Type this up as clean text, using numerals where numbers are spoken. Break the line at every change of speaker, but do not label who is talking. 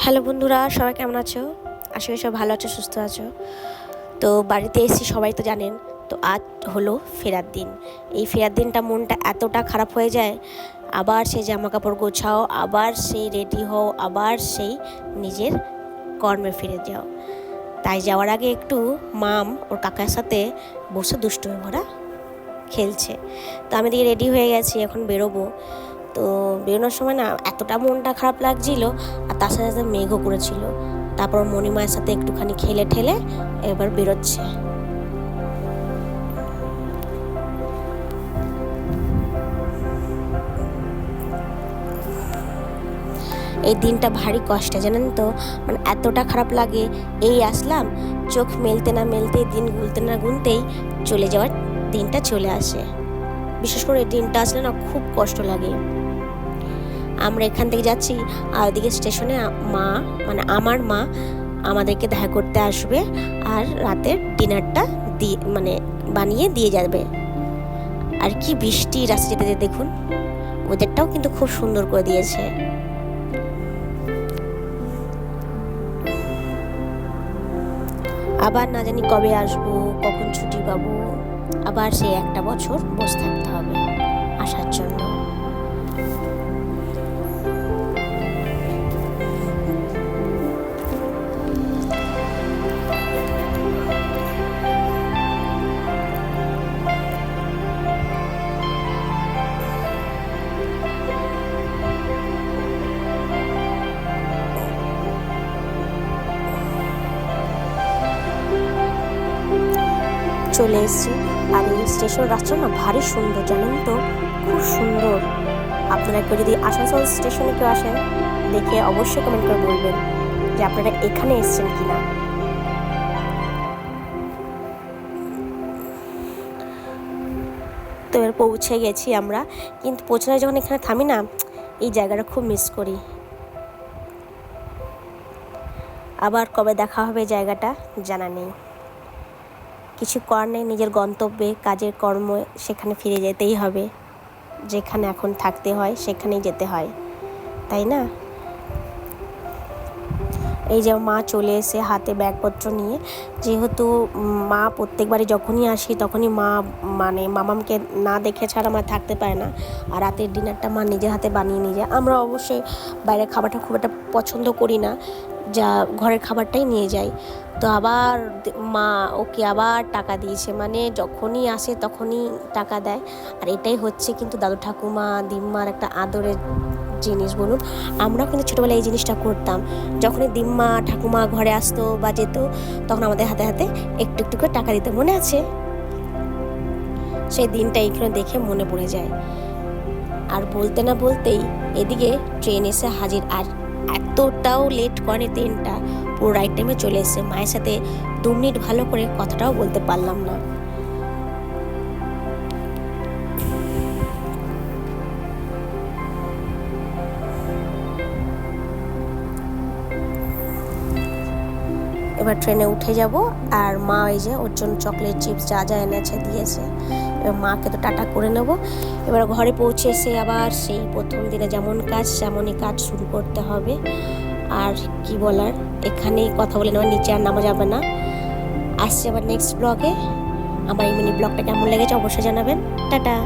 Hello বন্ধুরা, সবাই কেমন আছো? আশা করি সব ভালো আছো, সুস্থ আছো। তো বাড়িতে এসেছি, সবাই তো জানেন। তো আজ হলো ফেরার দিন। এই ফেরার দিনটা মনটা এতটা খারাপ হয়ে যায়, আবার সেই জামা কাপড় গোছাও, আবার সেই রেডি হও, আবার সেই নিজের কর্মে ফিরে যাও। তাই যাওয়ার আগে একটু মাম ওর কাকার সাথে বসে দুষ্টুমি ভরা খেলছে। তো আমি দিকে রেডি হয়ে গেছি, এখন বেরোবো। তো বেরোনোর সময় না এতটা মনটা খারাপ লাগছিল, আর তার সাথে সাথে মেঘও করেছিল। তারপর মণিমায়ের সাথে একটুখানি খেলে ঠেলে এবার বেরোচ্ছে। এই দিনটা ভারী কষ্টে, জানেন তো, মানে এতটা খারাপ লাগে। এই আসলাম, চোখ মেলতে না মেলতেই, দিন গুনতে না গুনতেই চলে যাওয়ার দিনটা চলে আসে। বিশেষ করে এই দিনটা আসলে না খুব কষ্ট লাগে। আমরা এখান থেকে যাচ্ছি, আর ওদিকে স্টেশনে মা, মানে আমার মা আমাদেরকে দেখা করতে আসবে, আর রাতের ডিনারটা বানিয়ে দিয়ে যাবে। আর কি বৃষ্টি রাস্তা যেতে যেতে, দেখুন ওদেরটাও কিন্তু খুব সুন্দর করে দিয়েছে। আবার না জানি কবে আসবো, কখন ছুটি পাবো, আবার সেই একটা বছর বসে থাকতে হবে আসার জন্য। চলে এসেছি, আর এই স্টেশন রাস্তা না ভারী সুন্দর, জানেন তো, খুব সুন্দর। আপনারা কেউ যদি আসানসোল স্টেশনে কেউ আসেন, দেখে অবশ্যই কমেন্ট করে বলবেন যে আপনারা এখানে এসেছেন কিনা। তো এবার পৌঁছে গেছি আমরা, কিন্তু পৌঁছানো যখন এখানে থামি না, এই জায়গাটা খুব মিস করি। আবার কবে দেখা হবে জায়গাটা জানা নেই। কিছু করার নেই, নিজের গন্তব্যে, কাজের কর্ম, সেখানে ফিরে যেতেই হবে। যেখানে এখন থাকতে হয় সেখানেই যেতে হয়, তাই না? এই যে মা চলে এসে হাতে ব্যাগপত্র নিয়ে, যেহেতু মা প্রত্যেকবারই যখনই আসি তখনই মা মামামকে না দেখে ছাড়া মা থাকতে পারে না। আর রাতের ডিনারটা মা নিজের হাতে বানিয়ে নিয়ে যায়। আমরা অবশ্যই বাইরের খাবারটা খুব একটা পছন্দ করি না, যা ঘরের খাবারটাই নিয়ে যাই। তো আবার মা ওকে আবার টাকা দিয়েছে, মানে যখনই আসে তখনই টাকা দেয়। আর এটাই হচ্ছে কিন্তু দাদু ঠাকুমা দিম্মার একটা আদরের জিনিস বলুন। আমরাও কিন্তু ছোটোবেলায় এই জিনিসটা করতাম। যখনই দিম্মা ঠাকুমা ঘরে আসতো বা যেত, তখন আমাদের হাতে হাতে একটু একটু করে টাকা দিত, মনে আছে? সেই দিনটা এইখানে দেখে মনে পড়ে যায়। আর বলতে না বলতেই এদিকে ট্রেন এসে হাজির। আর এতটাও লেট করে ট্রেনটা, পুরো রাইট টাইমে চলে এসেছে। মায়ের সাথে 2 মিনিট ভালো করে কথাটাও বলতে পারলাম না। এবার ট্রেনে উঠে যাব, আর মা এই যে ওর জন্য চকলেট চিপস যা যা এনেছে দিয়েছে। এবার মাকে তো টাটা করে নেব। এবার ঘরে পৌঁছে এসে আবার সেই প্রথম দিনে যেমন কাজ সেমনই কাজ শুরু করতে হবে। আর কি বলার, এখানেই কথা বলে নেওয়ার, নিচে আর নামা যাবে না। আসছে আবার নেক্সট ব্লগে। আমার এই মিনি ব্লগটা কেমন লেগেছে অবশ্যই জানাবেন। টাটা।